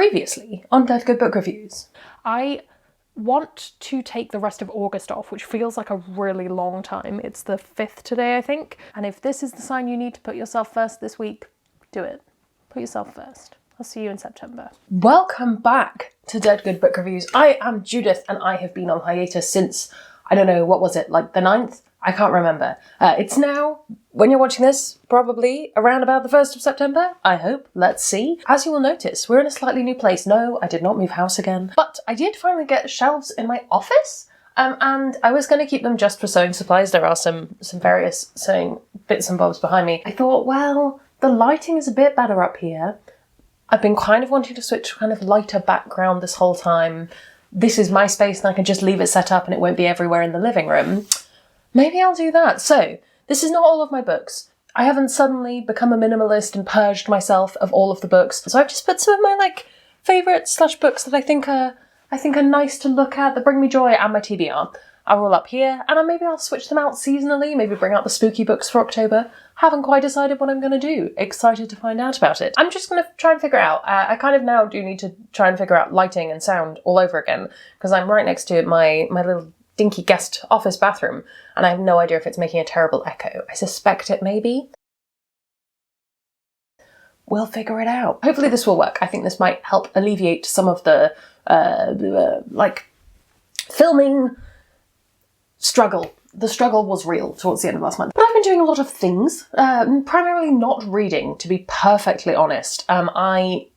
Previously on Dead Good Book Reviews. I want to take the rest of August off, which feels like a really long time. It's the 5th today, I think. And if this is the sign you need to put yourself first this week, do it. Put yourself first. I'll see you in September. Welcome back to Dead Good Book Reviews. I am Judith and I have been on hiatus since, I don't know, what was it, like the 9th? I can't remember. It's now, when you're watching this, probably around about the 1st of September, I hope. Let's see. As you will notice, we're in a slightly new place. No, I did not move house again. But I did finally get shelves in my office, and I was going to keep them just for sewing supplies. There are some various sewing bits and bobs behind me. I thought, well, the lighting is a bit better up here. I've been kind of wanting to switch to kind of lighter background this whole time. This is my space and I can just leave it set up and it won't be everywhere in the living room. Maybe I'll do that. So, this is not all of my books. I haven't suddenly become a minimalist and purged myself of all of the books. So I've just put some of my favourites / books that I think are nice to look at, that bring me joy, and my TBR. I'll roll up here, and maybe I'll switch them out seasonally, maybe bring out the spooky books for October. Haven't quite decided what I'm going to do. Excited to find out about it. I'm just going to try and figure out. I kind of now do need to try and figure out lighting and sound all over again, because I'm right next to my little dinky guest office bathroom, and I have no idea if it's making a terrible echo. I suspect it may be. We'll figure it out. Hopefully this will work. I think this might help alleviate some of the filming struggle. The struggle was real towards the end of last month. But I've been doing a lot of things, primarily not reading, to be perfectly honest. I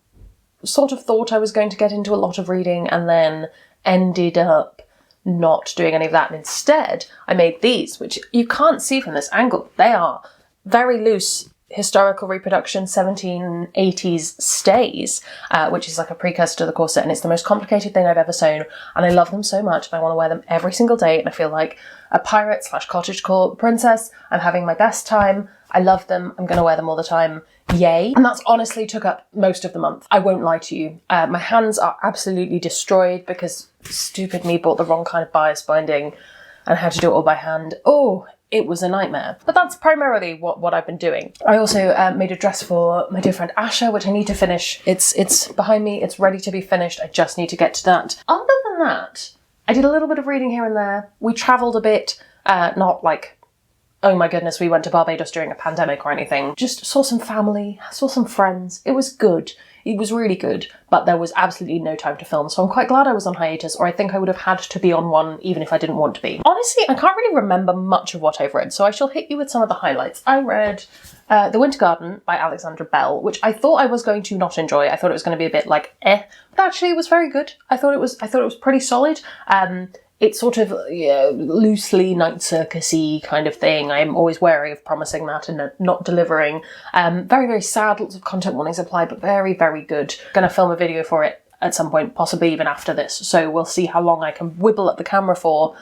sort of thought I was going to get into a lot of reading and then ended up not doing any of that. And instead, I made these, which you can't see from this angle. They are very loose historical reproduction 1780s stays, which is like a precursor to the corset, and it's the most complicated thing I've ever sewn, and I love them so much. I want to wear them every single day, and I feel like a pirate / cottagecore princess. I'm having my best time. I love them. I'm going to wear them all the time. Yay. And that's honestly took up most of the month. I won't lie to you. My hands are absolutely destroyed because stupid me bought the wrong kind of bias binding and had to do it all by hand. Oh, it was a nightmare. But that's primarily what I've been doing. I also made a dress for my dear friend Asha, which I need to finish. It's behind me. It's ready to be finished. I just need to get to that. Other than that, I did a little bit of reading here and there. We travelled a bit, not like, oh my goodness, we went to Barbados during a pandemic or anything. Just saw some family, saw some friends. It was good. It was really good, but there was absolutely no time to film, so I'm quite glad I was on hiatus, or I think I would have had to be on one even if I didn't want to be. Honestly, I can't really remember much of what I've read, so I shall hit you with some of the highlights. I read The Winter Garden by Alexandra Bell, which I thought I was going to not enjoy. I thought it was going to be a bit like but actually it was very good. I thought it was pretty solid. It's sort of loosely Night Circus-y kind of thing. I'm always wary of promising that and not delivering. Very, very sad, lots of content warnings apply, but very, very good. Gonna film a video for it at some point, possibly even after this, so we'll see how long I can wibble at the camera for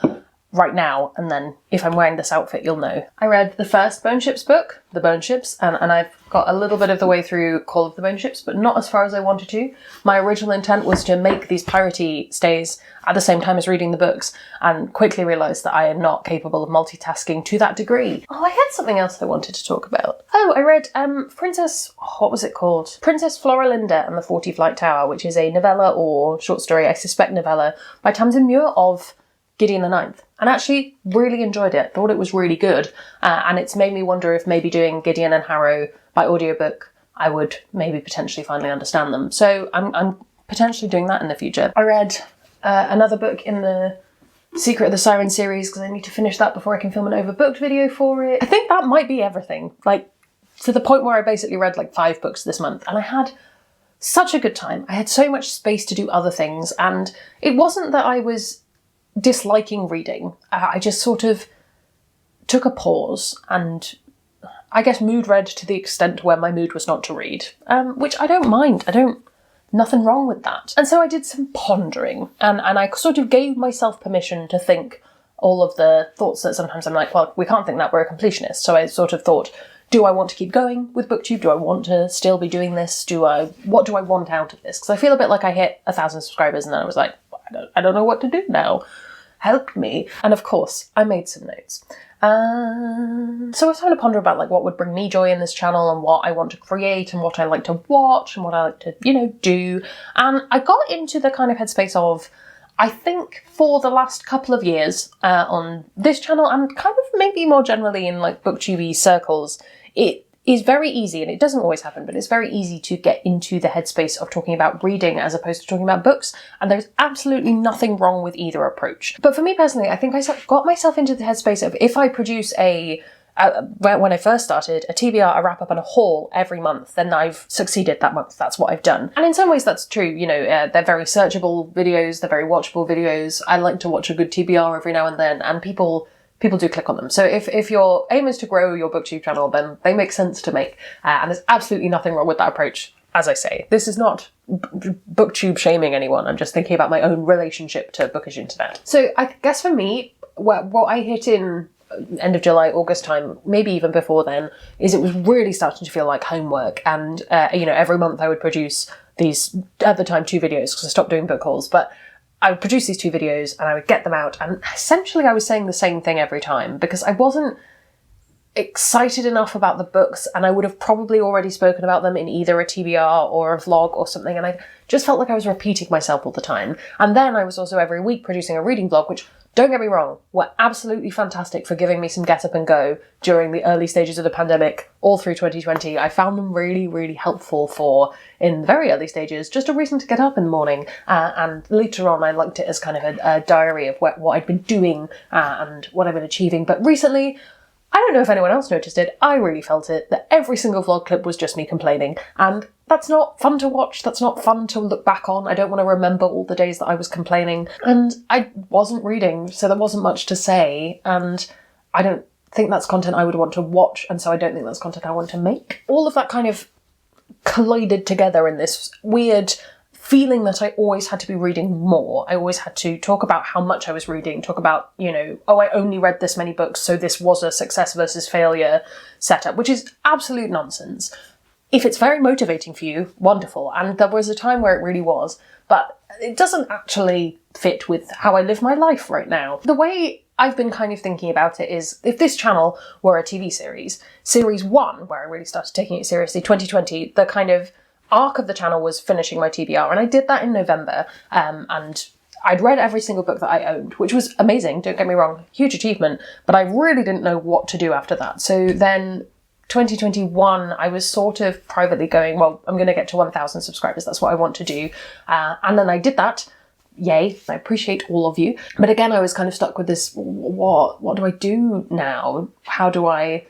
right now, and then if I'm wearing this outfit, you'll know. I read the first Bone Ships book, The Bone Ships, and I've got a little bit of the way through Call of the Bone Ships, but not as far as I wanted to. My original intent was to make these piratey stays at the same time as reading the books, and quickly realised that I am not capable of multitasking to that degree. Oh, I had something else I wanted to talk about. Oh, I read what was it called? Princess Floralinda and the 40 Flight Tower, which is a novella or short story, I suspect novella, by Tamsin Muir of Gideon the Ninth, and actually really enjoyed it. Thought it was really good, and it's made me wonder if maybe doing Gideon and Harrow by audiobook, I would maybe potentially finally understand them. So I'm potentially doing that in the future. I read another book in the Secret of the Siren series because I need to finish that before I can film an overbooked video for it. I think that might be everything, to the point where I basically read 5 books this month, and I had such a good time. I had so much space to do other things, and it wasn't that I was disliking reading. I just sort of took a pause and I guess mood read to the extent where my mood was not to read, which I don't mind. Nothing wrong with that. And so I did some pondering, and I sort of gave myself permission to think all of the thoughts that sometimes I'm like, well, we can't think that, we're a completionist. So I sort of thought, do I want to keep going with BookTube? Do I want to still be doing this? What do I want out of this? Because I feel a bit like I hit 1,000 subscribers and then I was like, I don't know what to do now. help me. And of course, I made some notes. So I was trying to ponder about like what would bring me joy in this channel and what I want to create and what I like to watch and what I like to, do. And I got into the kind of headspace of, I think for the last couple of years on this channel and kind of maybe more generally in like booktube circles, it is very easy, and it doesn't always happen, but it's very easy to get into the headspace of talking about reading as opposed to talking about books, and there's absolutely nothing wrong with either approach. But for me personally, I think I got myself into the headspace of if I produce when I first started, a TBR, a wrap-up and a haul every month, then I've succeeded that month. That's what I've done. And in some ways that's true, they're very searchable videos, they're very watchable videos. I like to watch a good TBR every now and then, and people do click on them. So if your aim is to grow your booktube channel, then they make sense to make. And there's absolutely nothing wrong with that approach. As I say, this is not booktube shaming anyone. I'm just thinking about my own relationship to bookish internet. So I guess for me, what I hit in end of July, August time, maybe even before then, is it was really starting to feel like homework. And, every month I would produce these, at the time, 2 videos, because I stopped doing book hauls, but I would produce these 2 videos and I would get them out, and essentially I was saying the same thing every time because I wasn't excited enough about the books, and I would have probably already spoken about them in either a TBR or a vlog or something, and I just felt like I was repeating myself all the time. And then I was also every week producing a reading vlog, which, don't get me wrong, were absolutely fantastic for giving me some get up and go during the early stages of the pandemic, all through 2020. I found them really, really helpful for, in the very early stages, just a reason to get up in the morning. And later on, I liked it as kind of a diary of what I'd been doing and what I've been achieving. But recently, I don't know if anyone else noticed it, I really felt it, that every single vlog clip was just me complaining. And that's not fun to watch, that's not fun to look back on. I don't want to remember all the days that I was complaining. And I wasn't reading, so there wasn't much to say. And I don't think that's content I would want to watch, and so I don't think that's content I want to make. All of that kind of collided together in this weird feeling that I always had to be reading more. I always had to talk about how much I was reading, talk about, I only read this many books, so this was a success versus failure setup, which is absolute nonsense. If it's very motivating for you, wonderful. And there was a time where it really was, but it doesn't actually fit with how I live my life right now. The way I've been kind of thinking about it is, if this channel were a TV series, series 1, where I really started taking it seriously, 2020, the kind of arc of the channel was finishing my TBR, and I did that in November, and I'd read every single book that I owned, which was amazing, don't get me wrong, huge achievement, but I really didn't know what to do after that. So then 2021, I was sort of privately going, well, I'm going to get to 1,000 subscribers, that's what I want to do, and then I did that. Yay, I appreciate all of you. But again, I was kind of stuck with this, what do I do now? How do I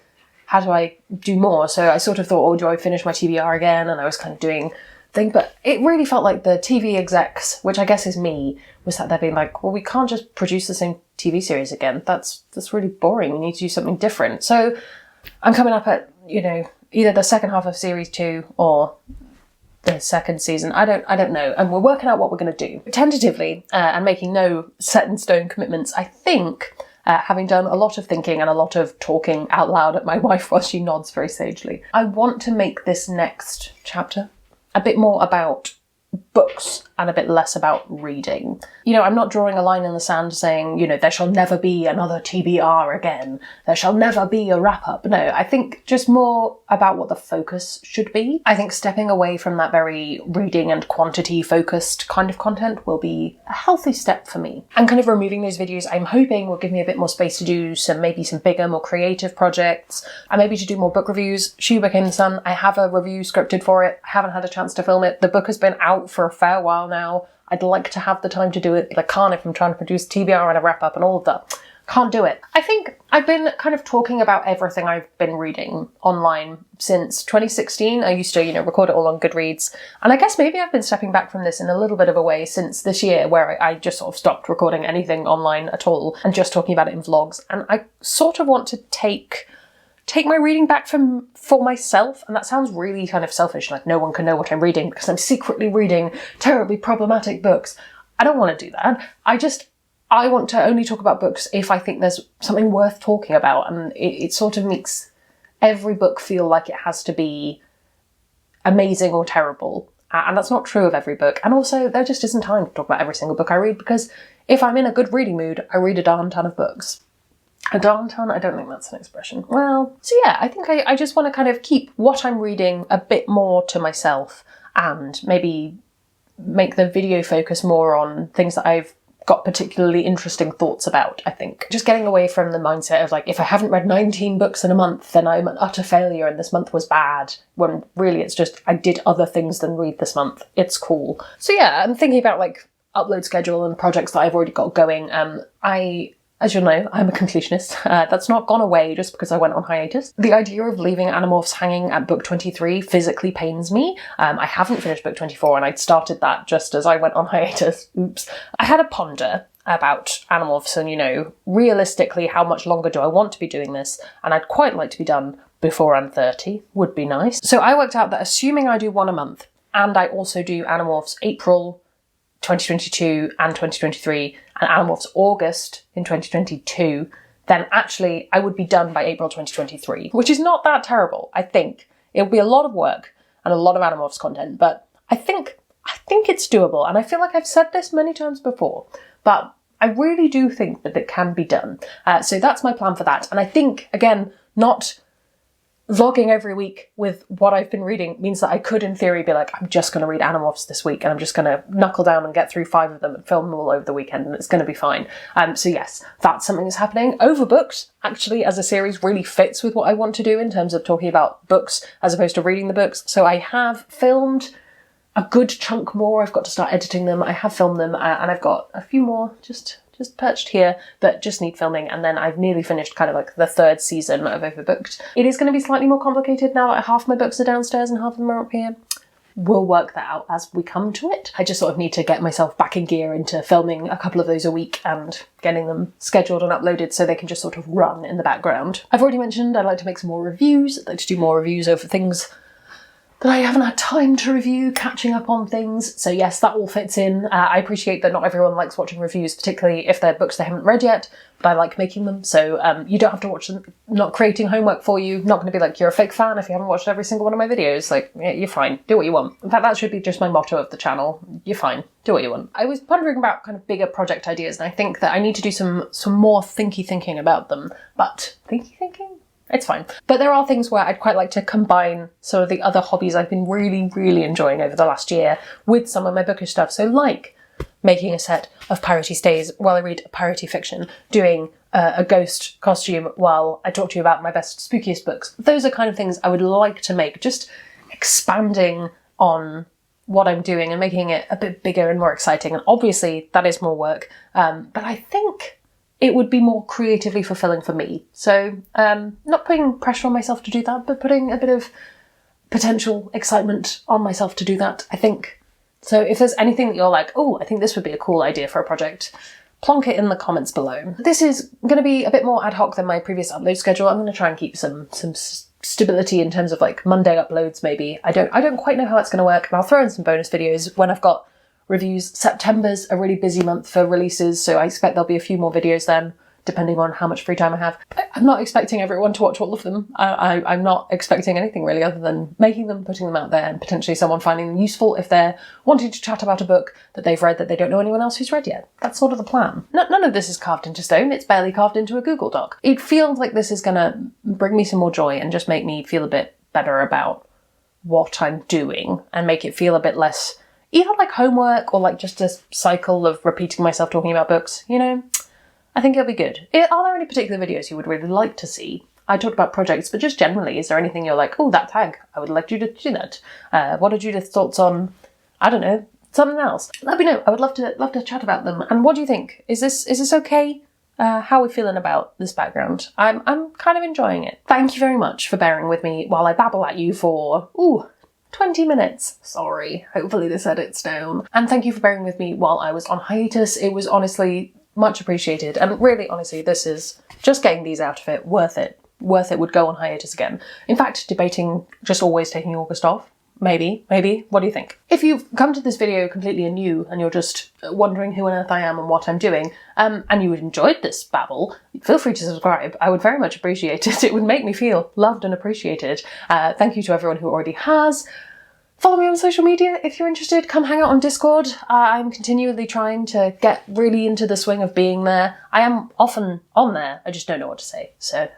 do more? So I sort of thought, do I finish my TBR again? And I was kind of doing things, but it really felt like the TV execs, which I guess is me, was sat there being like, well, we can't just produce the same TV series again. That's really boring. We need to do something different. So I'm coming up at, either the second half of series 2 or the second season. I don't know. And we're working out what we're going to do. Tentatively, and making no set in stone commitments, I think, having done a lot of thinking and a lot of talking out loud at my wife while she nods very sagely, I want to make this next chapter a bit more about books and a bit less about reading. I'm not drawing a line in the sand saying, there shall never be another TBR again. There shall never be a wrap-up. No, I think just more about what the focus should be. I think stepping away from that very reading and quantity-focused kind of content will be a healthy step for me. And kind of removing those videos, I'm hoping will give me a bit more space to do maybe some bigger, more creative projects, and maybe to do more book reviews. She Became the Sun, I have a review scripted for it. I haven't had a chance to film it. The book has been out for a fair while now. I'd like to have the time to do it, but I can't if I'm trying to produce TBR and a wrap-up and all of that. Can't do it. I think I've been kind of talking about everything I've been reading online since 2016. I used to, record it all on Goodreads. And I guess maybe I've been stepping back from this in a little bit of a way since this year, where I just sort of stopped recording anything online at all and just talking about it in vlogs. And I sort of want to take my reading back for myself, and that sounds really kind of selfish, like no one can know what I'm reading because I'm secretly reading terribly problematic books. I don't want to do that. I want to only talk about books if I think there's something worth talking about, and it sort of makes every book feel like it has to be amazing or terrible. And that's not true of every book. And also, there just isn't time to talk about every single book I read because if I'm in a good reading mood, I read a darn ton of books. A darn ton? I don't think that's an expression. Well, so yeah, I think I just want to kind of keep what I'm reading a bit more to myself and maybe make the video focus more on things that I've got particularly interesting thoughts about, I think. Just getting away from the mindset of like, if I haven't read 19 books in a month, then I'm an utter failure and this month was bad, when really it's just, I did other things than read this month. It's cool. So yeah, I'm thinking about like upload schedule and projects that I've already got going. As you'll know, I'm a completionist. That's not gone away just because I went on hiatus. The idea of leaving Animorphs hanging at book 23 physically pains me. I haven't finished book 24 and I'd started that just as I went on hiatus. Oops. I had a ponder about Animorphs and, you know, realistically, how much longer do I want to be doing this? And I'd quite like to be done before I'm 30. Would be nice. So I worked out that assuming I do one a month, and I also do Animorphs April 2022 and 2023, and Animorphs August in 2022, then actually I would be done by April 2023, which is not that terrible, I think. It'll be a lot of work and a lot of Animorphs content, but I think it's doable, and I feel like I've said this many times before, but I really do think that it can be done. So that's my plan for that, and I think, again, not vlogging every week with what I've been reading means that I could, in theory, be like, I'm just going to read Animorphs this week and I'm just going to knuckle down and get through 5 of them and film them all over the weekend and it's going to be fine. So yes, that's something that's happening. Overbooked, actually, as a series really fits with what I want to do in terms of talking about books as opposed to reading the books. So I have filmed a good chunk more. I've got to start editing them. I have filmed them and I've got a few more just perched here that just need filming, and then I've nearly finished kind of like the 3rd season of Overbooked. It is going to be slightly more complicated now that half my books are downstairs and half of them are up here. We'll work that out as we come to it. I just sort of need to get myself back in gear into filming a couple of those a week and getting them scheduled and uploaded so they can just sort of run in the background. I've already mentioned I'd like to make some more reviews. I'd like to do more reviews over things that I haven't had time to review, catching up on things. So yes, that all fits in. I appreciate that not everyone likes watching reviews, particularly if they're books they haven't read yet, but I like making them. So you don't have to watch them, not creating homework for you, not going to be like, you're a fake fan if you haven't watched every single one of my videos. Like, yeah, you're fine, do what you want. In fact, that should be just my motto of the channel. You're fine, do what you want. I was pondering about kind of bigger project ideas, and I think that I need to do some more thinking about them. But thinking? It's fine. But there are things where I'd quite like to combine sort of the other hobbies I've been really, really enjoying over the last year with some of my bookish stuff. So like making a set of piratey stays while I read piratey fiction, doing a ghost costume while I talk to you about my best, spookiest books. Those are kind of things I would like to make, just expanding on what I'm doing and making it a bit bigger and more exciting. And obviously that is more work, but I think it would be more creatively fulfilling for me. So not putting pressure on myself to do that, but putting a bit of potential excitement on myself to do that, I think. So if there's anything that you're like, oh, I think this would be a cool idea for a project, plonk it in the comments below. This is going to be a bit more ad hoc than my previous upload schedule. I'm going to try and keep some stability in terms of like Monday uploads maybe. I don't quite know how that's going to work, and I'll throw in some bonus videos when I've got reviews. September's a really busy month for releases, so I expect there'll be a few more videos then, depending on how much free time I have. I'm not expecting everyone to watch all of them. I'm not expecting anything really other than making them, putting them out there, and potentially someone finding them useful if they're wanting to chat about a book that they've read that they don't know anyone else who's read yet. That's sort of the plan. None of this is carved into stone. It's barely carved into a Google Doc. It feels like this is gonna bring me some more joy and just make me feel a bit better about what I'm doing and make it feel a bit less either like homework or like just a cycle of repeating myself talking about books, you know? I think it'll be good. Are there any particular videos you would really like to see? I talked about projects, but just generally, is there anything you're like, oh, that tag, I would like Judith to do that? What are Judith's thoughts on, I don't know, something else? Let me know. I would love to chat about them. And what do you think? Is this okay? How are we feeling about this background? I'm kind of enjoying it. Thank you very much for bearing with me while I babble at you for, 20 minutes. Sorry, hopefully this edits down. And thank you for bearing with me while I was on hiatus. It was honestly much appreciated. And really, honestly, this is just getting these out of it. Worth it. Worth it would go on hiatus again. In fact, debating just always taking August off. Maybe. What do you think? If you've come to this video completely anew and you're just wondering who on earth I am and what I'm doing, and you enjoyed this babble, feel free to subscribe. I would very much appreciate it. It would make me feel loved and appreciated. Thank you to everyone who already has. Follow me on social media if you're interested. Come hang out on Discord. I'm continually trying to get really into the swing of being there. I am often on there. I just don't know what to say. So,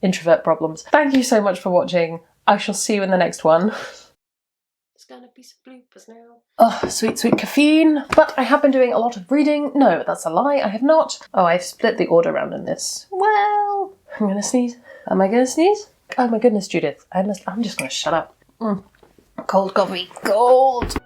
introvert problems. Thank you so much for watching. I shall see you in the next one. There's gonna be some bloopers now. Oh, sweet, sweet caffeine. But I have been doing a lot of reading. No, that's a lie. I have not. Oh, I've split the order around in this. Well, I'm gonna sneeze. Am I gonna sneeze? Oh my goodness, Judith. I'm just gonna shut up. Cold coffee. Cold.